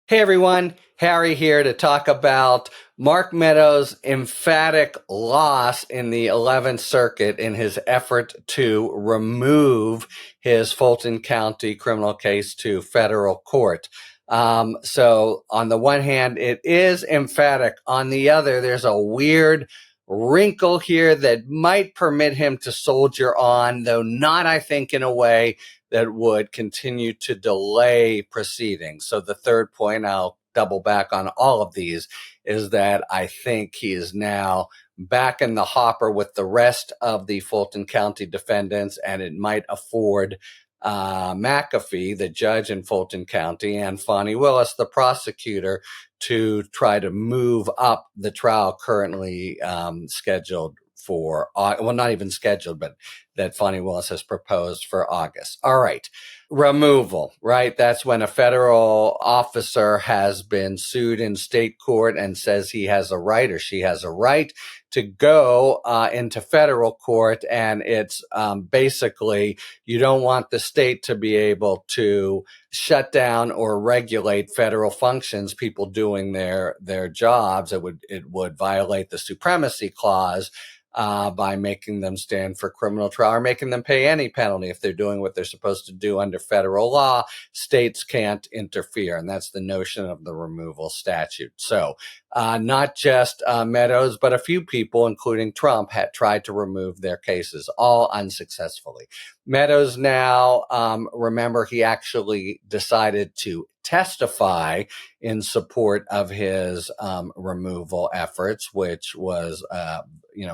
Hey everyone, Harry here to talk about Mark Meadows' emphatic loss in the 11th Circuit in his effort to remove his Fulton County criminal case to federal court. So on the one hand, it is emphatic. On the other, there's a weird wrinkle here that might permit him to soldier on, though not, I think, in a way that would continue to delay proceedings. So the third point, I'll double back on all of these, is that I think he is now back in the hopper with the rest of the Fulton County defendants, and it might afford McAfee, the judge in Fulton County, and Fani Willis, the prosecutor, to try to move up the trial currently scheduled for, well, not even scheduled, but that Fani Willis has proposed for August. All right. Removal, right? That's when a federal officer has been sued in state court and says he has a right or she has a right to go into federal court. And it's basically, you don't want the state to be able to shut down or regulate federal functions, people doing their jobs. It would violate the supremacy clause by making them stand for criminal trial or making them pay any penalty if they're doing what they're supposed to do under federal law. States can't interfere, and that's the notion of the removal statute. So not just Meadows, but a few people, including Trump, had tried to remove their cases, all unsuccessfully. Meadows now, remember, he actually decided to testify in support of his removal efforts, which was,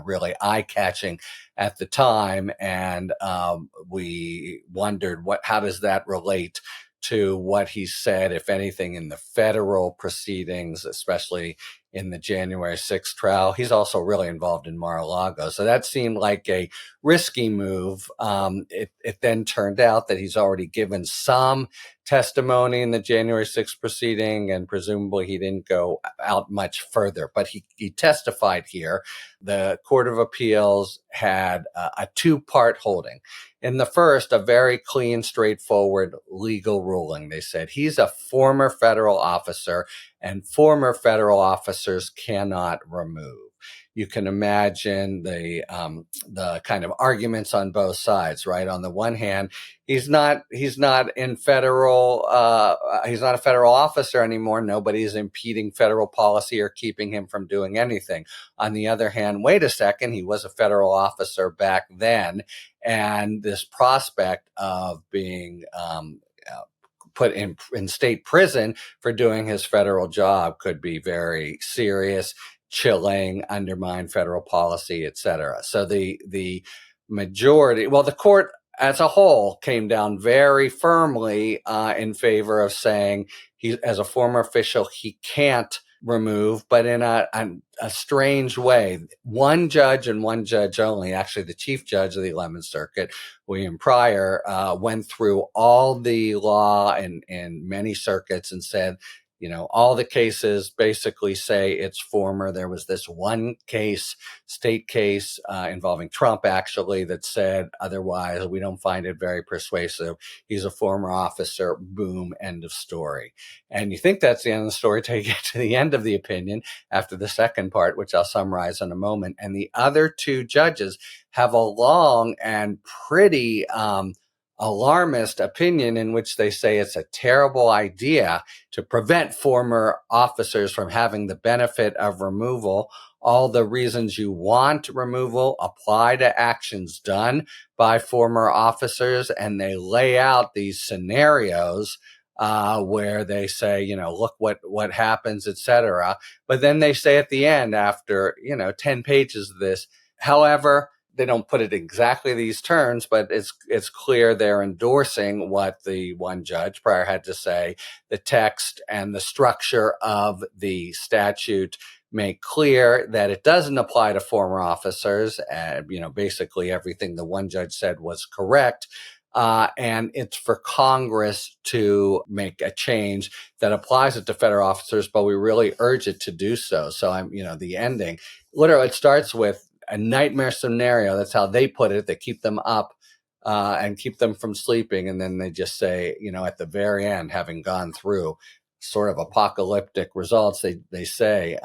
really eye-catching at the time. And we wondered, how does that relate to what he said, if anything, in the federal proceedings, especially in the January 6th trial. He's also really involved in Mar-a-Lago. So that seemed like a risky move. It then turned out that he's already given some testimony in the January 6th proceeding, and presumably he didn't go out much further, but he testified here. The Court of Appeals had a two-part holding. In the first, a very clean, straightforward legal ruling. They said he's a former federal officer, and former federal officers cannot remove. You can imagine the kind of arguments on both sides, right? On the one hand, he's not in federal, he's not a federal officer anymore. Nobody's impeding federal policy or keeping him from doing anything. On the other hand, wait a second, he was a federal officer back then, and this prospect of being put in state prison for doing his federal job could be very serious, chilling, undermine federal policy, et cetera. So the majority, well, the court as a whole came down very firmly in favor of saying he, as a former official, he can't remove, but in a strange way. One judge and one judge only, actually the chief judge of the 11th Circuit, William Pryor, went through all the law in many circuits and said, all the cases basically say it's former. There was this one case, state case involving Trump, actually, that said otherwise. We don't find it very persuasive. He's a former officer. Boom, end of story. And you think that's the end of the story till you get to the end of the opinion after the second part, which I'll summarize in a moment. And the other two judges have a long and pretty alarmist opinion in which they say it's a terrible idea to prevent former officers from having the benefit of removal. All the reasons you want removal apply to actions done by former officers, and they lay out these scenarios where they say, look what happens, et cetera. But then they say at the end, after 10 pages of this, however, they don't put it exactly these terms, but it's clear they're endorsing what the one judge, Pryor, had to say. The text and the structure of the statute make clear that it doesn't apply to former officers. Basically everything the one judge said was correct. And it's for Congress to make a change that applies it to federal officers, but we really urge it to do so. So the ending, literally, it starts with a nightmare scenario. That's how they put it. They keep them up and keep them from sleeping. And then they just say, at the very end, having gone through sort of apocalyptic results. They say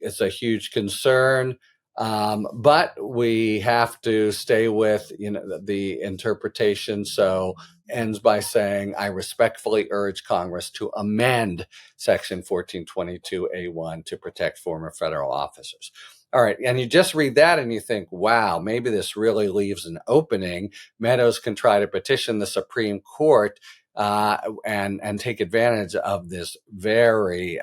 it's a huge concern, but we have to stay with the interpretation. So ends by saying, I respectfully urge Congress to amend Section 1422A1 to protect former federal officers. All right. And you just read that and you think, wow, maybe this really leaves an opening. Meadows can try to petition the Supreme Court and take advantage of this very,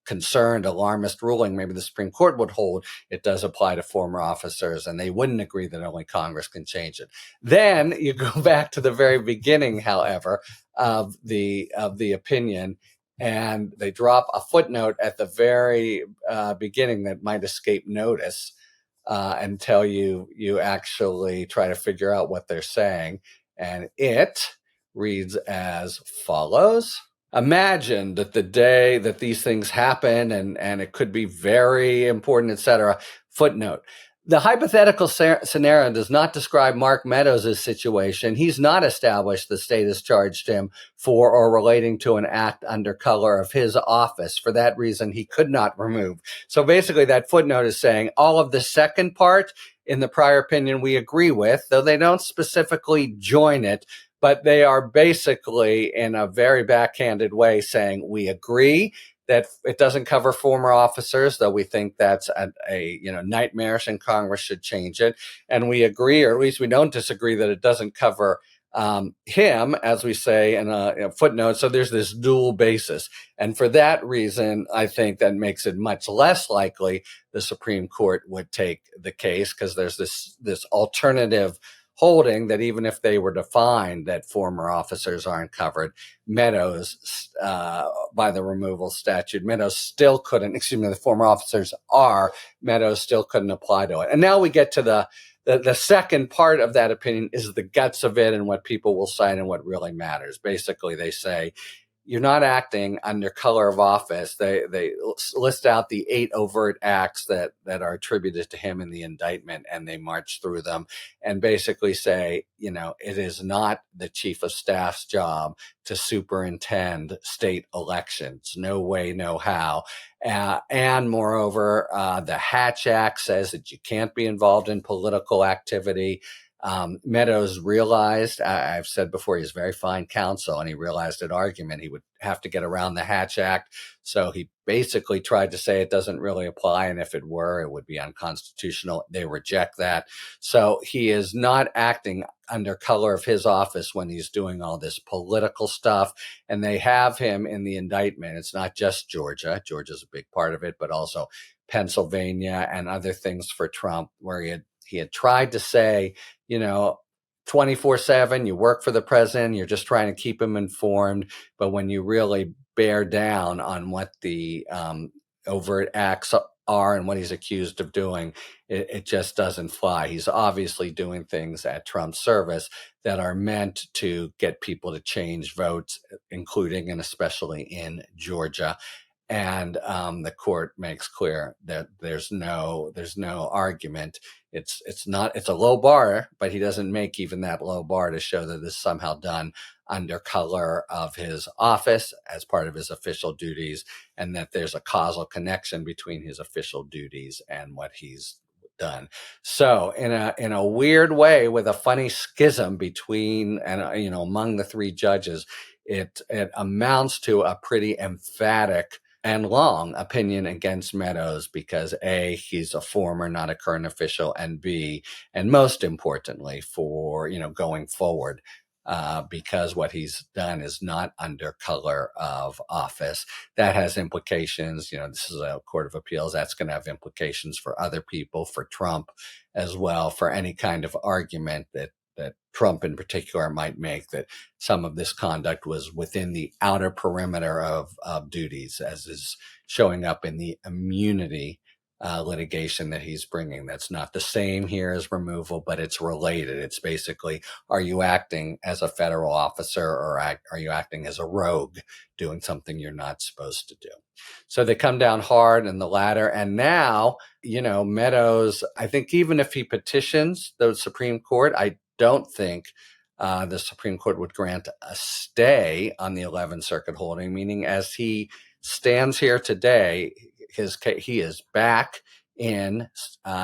concerned alarmist ruling. Maybe the Supreme Court would hold it does apply to former officers, and they wouldn't agree that only Congress can change it. Then you go back to the very beginning, however, of the opinion, and they drop a footnote at the very beginning that might escape notice until you actually try to figure out what they're saying. And it reads as follows. Imagine that the day that these things happen, and it could be very important, etc. Footnote. The hypothetical scenario does not describe Mark Meadows' situation. He's not established the state has charged him for or relating to an act under color of his office. For that reason, he could not remove. So basically, that footnote is saying all of the second part in the prior opinion we agree with, though they don't specifically join it, but they are basically in a very backhanded way saying we agree that it doesn't cover former officers, though we think that's a nightmarish and Congress should change it. And we agree, or at least we don't disagree, that it doesn't cover him, as we say in a footnote. So there's this dual basis. And for that reason, I think that makes it much less likely the Supreme Court would take the case, because there's this alternative holding that even if they were to find that former officers aren't covered, Meadows, by the removal statute, Meadows still couldn't, the former officers are, Meadows still couldn't apply to it. And now we get to the second part of that opinion is the guts of it and what people will cite and what really matters. Basically, they say, you're not acting under color of office. They list out the 8 overt acts that are attributed to him in the indictment, and they march through them and basically say, it is not the chief of staff's job to superintend state elections. No way, no how. And moreover, the Hatch Act says that you can't be involved in political activity. Meadows realized, I've said before, he's very fine counsel, and he realized at argument he would have to get around the Hatch Act. So he basically tried to say it doesn't really apply, and if it were, it would be unconstitutional. They reject that. So he is not acting under color of his office when he's doing all this political stuff, and they have him in the indictment. It's not just Georgia. Georgia's a big part of it, but also Pennsylvania and other things for Trump, where he had tried to say, 24/7, you work for the president, you're just trying to keep him informed. But when you really bear down on what the overt acts are and what he's accused of doing, it just doesn't fly. He's obviously doing things at Trump's service that are meant to get people to change votes, including and especially in Georgia. And the court makes clear that there's no argument. It's a low bar, but he doesn't make even that low bar to show that this is somehow done under color of his office as part of his official duties, and that there's a causal connection between his official duties and what he's done. So in a weird way, with a funny schism between and among the three judges, it amounts to a pretty emphatic and long opinion against Meadows, because A, he's a former, not a current official, and B, and most importantly for going forward, because what he's done is not under color of office. That has implications. This is a court of appeals. That's going to have implications for other people, for Trump as well, for any kind of argument that Trump in particular might make that some of this conduct was within the outer perimeter of duties, as is showing up in the immunity litigation that he's bringing. That's not the same here as removal, but it's related. It's basically, are you acting as a federal officer, or are you acting as a rogue doing something you're not supposed to do? So they come down hard in the latter. And now, Meadows, I think even if he petitions the Supreme Court, I don't think the Supreme Court would grant a stay on the 11th Circuit holding, meaning as he stands here today, he is back in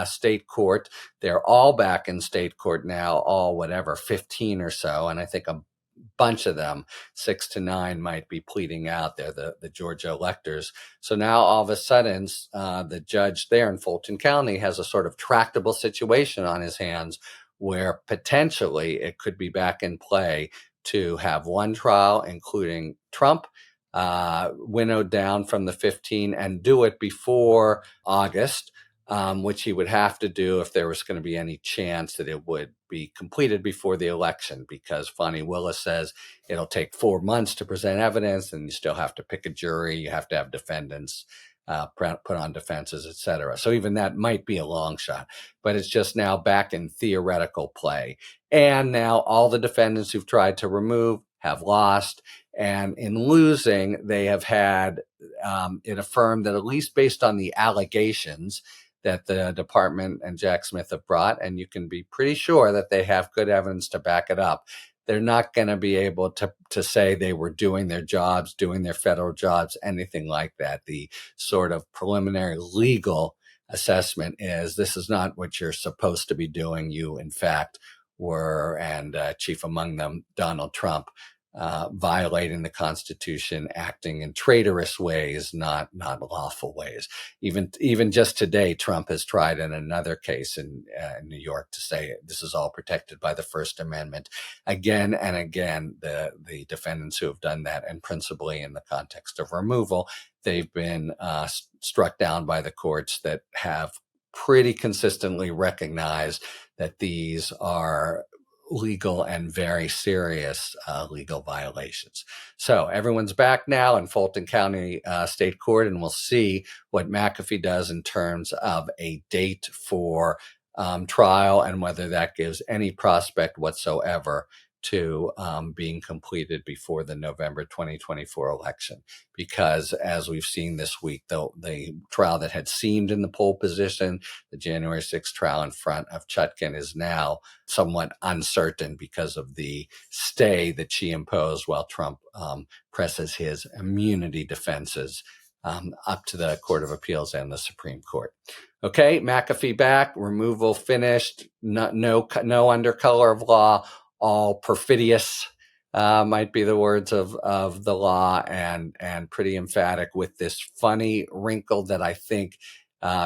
state court. They're all back in state court now, all whatever, 15 or so. And I think a bunch of them, 6 to 9, might be pleading out there, the Georgia electors. So now all of a sudden, the judge there in Fulton County has a sort of tractable situation on his hands where potentially it could be back in play to have one trial, including Trump, winnowed down from the 15, and do it before August, which he would have to do if there was going to be any chance that it would be completed before the election, because Fani Willis says it'll take 4 months to present evidence, and you still have to pick a jury, you have to have defendants put on defenses, et cetera. So even that might be a long shot, but it's just now back in theoretical play. And now all the defendants who've tried to remove have lost. And in losing, they have had it affirmed that, at least based on the allegations that the department and Jack Smith have brought, and you can be pretty sure that they have good evidence to back it up, they're not going to be able to say they were doing their jobs, doing their federal jobs, anything like that. The sort of preliminary legal assessment is this is not what you're supposed to be doing. You, in fact, were, and chief among them, Donald Trump, violating the Constitution, acting in traitorous ways, not lawful ways. Even just today, Trump has tried in another case in New York to say this is all protected by the First Amendment. Again and again, the defendants who have done that, and principally in the context of removal, they've been struck down by the courts that have pretty consistently recognized that these are legal and very serious legal violations. So everyone's back now in Fulton County State Court, and we'll see what McAfee does in terms of a date for trial, and whether that gives any prospect whatsoever to being completed before the November 2024 election. Because as we've seen this week, the trial that had seemed in the pole position, the January 6th trial in front of Chutkan, is now somewhat uncertain because of the stay that she imposed while Trump presses his immunity defenses up to the Court of Appeals and the Supreme Court. Okay, McAfee back, removal finished, no under color of law, all perfidious, might be the words of the law, and pretty emphatic, with this funny wrinkle that I think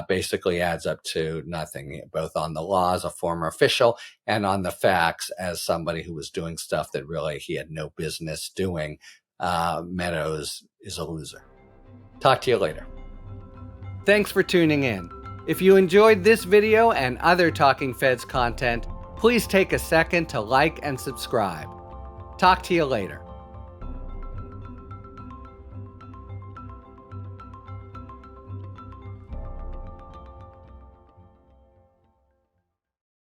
basically adds up to nothing, both on the law as a former official and on the facts as somebody who was doing stuff that really he had no business doing. Meadows is a loser. Talk to you later. Thanks for tuning in. If you enjoyed this video and other Talking Feds content, please take a second to like and subscribe. Talk to you later.